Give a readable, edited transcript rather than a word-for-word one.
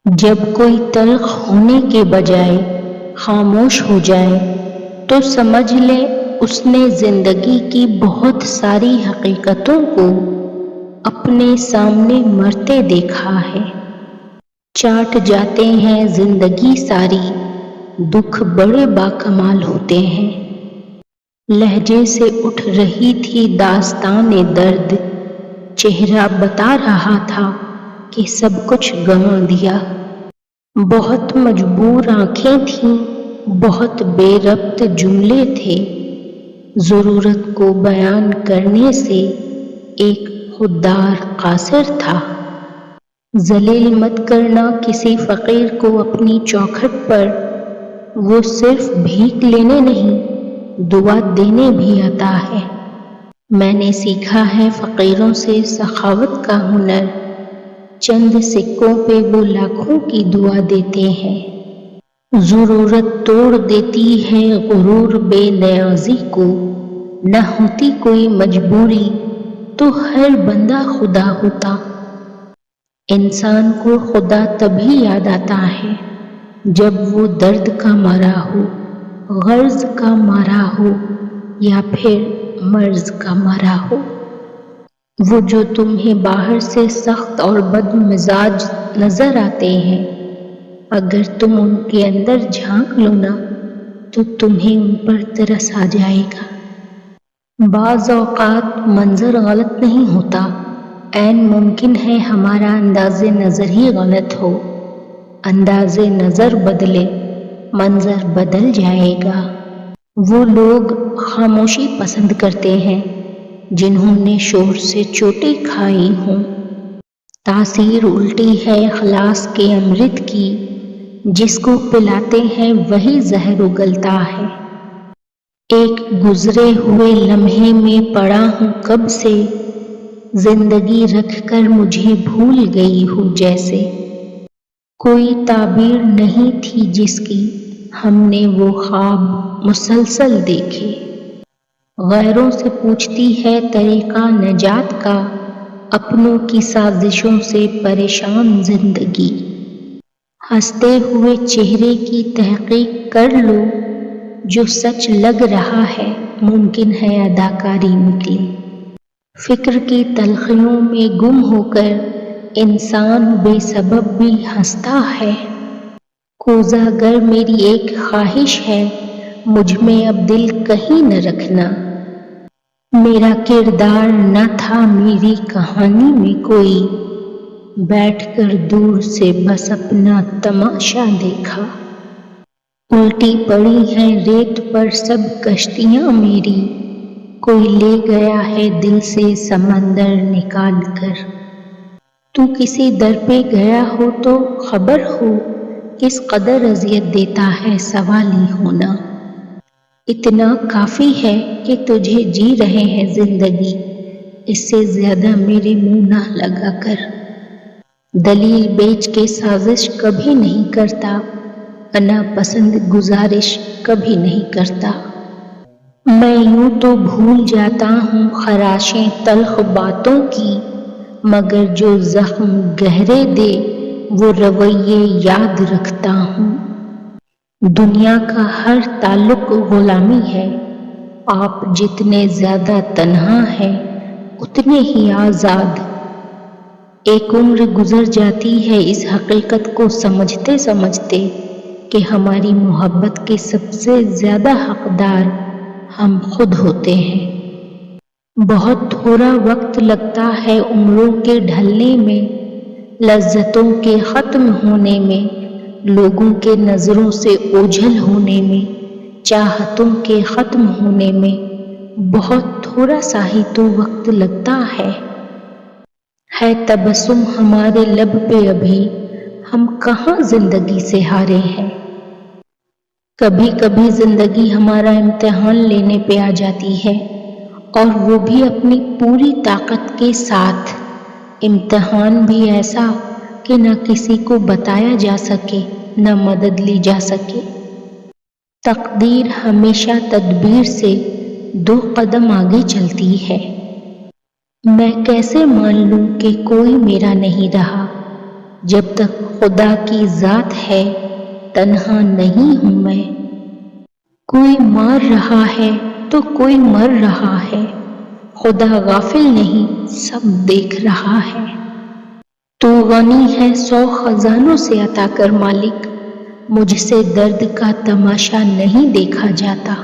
جب کوئی تلخ ہونے کے بجائے خاموش ہو جائے تو سمجھ لے اس نے زندگی کی بہت ساری حقیقتوں کو اپنے سامنے مرتے دیکھا ہے۔ چاٹ جاتے ہیں زندگی ساری، دکھ بڑے باکمال ہوتے ہیں۔ لہجے سے اٹھ رہی تھی داستان درد، چہرہ بتا رہا تھا کہ سب کچھ گنوا دیا۔ بہت مجبور آنکھیں تھیں، بہت بے ربط جملے تھے، ضرورت کو بیان کرنے سے ایک خوددار قاصر تھا۔ ذلیل مت کرنا کسی فقیر کو اپنی چوکھٹ پر، وہ صرف بھیک لینے نہیں دعا دینے بھی آتا ہے۔ میں نے سیکھا ہے فقیروں سے سخاوت کا ہنر، چند سکوں پہ وہ لاکھوں کی دعا دیتے ہیں۔ ضرورت توڑ دیتی ہے غرور بے نیازی کو، نہ ہوتی کوئی مجبوری تو ہر بندہ خدا ہوتا۔ انسان کو خدا تبھی یاد آتا ہے جب وہ درد کا مارا ہو، غرض کا مارا ہو یا پھر مرض کا مارا ہو۔ وہ جو تمہیں باہر سے سخت اور بد مزاج نظر آتے ہیں، اگر تم ان کے اندر جھانک لو نا تو تمہیں ان پر ترس آ جائے گا۔ بعض اوقات منظر غلط نہیں ہوتا، عین ممکن ہے ہمارا انداز نظر ہی غلط ہو۔ انداز نظر بدلے، منظر بدل جائے گا۔ وہ لوگ خاموشی پسند کرتے ہیں جنہوں نے شور سے چوٹیں کھائی ہوں۔ تاثیر الٹی ہے اخلاص کے امرت کی، جس کو پلاتے ہیں وہی زہر اگلتا ہے۔ ایک گزرے ہوئے لمحے میں پڑا ہوں کب سے، زندگی رکھ کر مجھے بھول گئی ہوں جیسے۔ کوئی تعبیر نہیں تھی جس کی ہم نے وہ خواب مسلسل دیکھے۔ غیروں سے پوچھتی ہے طریقہ نجات کا، اپنوں کی سازشوں سے پریشان زندگی۔ ہنستے ہوئے چہرے کی تحقیق کر لو، جو سچ لگ رہا ہے ممکن ہے اداکاری نکلے۔ فکر کی تلخیوں میں گم ہو کر انسان بے سبب بھی ہنستا ہے۔ کوزہ گر میری ایک خواہش ہے، مجھ میں اب دل کہیں نہ رکھنا۔ میرا کردار نہ تھا میری کہانی میں کوئی، بیٹھ کر دور سے بس اپنا تماشا دیکھا۔ الٹی پڑی ہیں ریت پر سب کشتیاں میری، کوئی لے گیا ہے دل سے سمندر نکال کر۔ تو کسی در پہ گیا ہو تو خبر ہو، کس قدر اذیت دیتا ہے سوالی ہونا۔ اتنا کافی ہے کہ تجھے جی رہے ہیں زندگی، اس سے زیادہ میرے منہ نہ لگا کر۔ دلیل بیچ کے سازش کبھی نہیں کرتا، انا پسند گزارش کبھی نہیں کرتا۔ میں یوں تو بھول جاتا ہوں خراشیں تلخ باتوں کی، مگر جو زخم گہرے دے وہ رویے یاد رکھتا ہوں۔ دنیا کا ہر تعلق غلامی ہے، آپ جتنے زیادہ تنہا ہیں اتنے ہی آزاد۔ ایک عمر گزر جاتی ہے اس حقیقت کو سمجھتے سمجھتے کہ ہماری محبت کے سب سے زیادہ حقدار ہم خود ہوتے ہیں۔ بہت تھوڑا وقت لگتا ہے عمروں کے ڈھلنے میں، لذتوں کے ختم ہونے میں، لوگوں کے نظروں سے اوجھل ہونے میں، چاہتوں کے ختم ہونے میں، بہت تھوڑا سا ہی تو وقت لگتا ہے۔ تبسم ہمارے لب پہ ابھی، ہم کہاں زندگی سے ہارے ہیں۔ کبھی کبھی زندگی ہمارا امتحان لینے پہ آ جاتی ہے، اور وہ بھی اپنی پوری طاقت کے ساتھ۔ امتحان بھی ایسا کہ نہ کسی کو بتایا جا سکے نہ مدد لی جا سکے۔ تقدیر ہمیشہ تدبیر سے 2 قدم آگے چلتی ہے۔ میں کیسے مان لوں کہ کوئی میرا نہیں رہا، جب تک خدا کی ذات ہے تنہا نہیں ہوں میں۔ کوئی مار رہا ہے تو کوئی مر رہا ہے، خدا غافل نہیں سب دیکھ رہا ہے۔ تو غنی ہے 100 خزانوں سے عطا کر مالک، مجھ سے درد کا تماشا نہیں دیکھا جاتا۔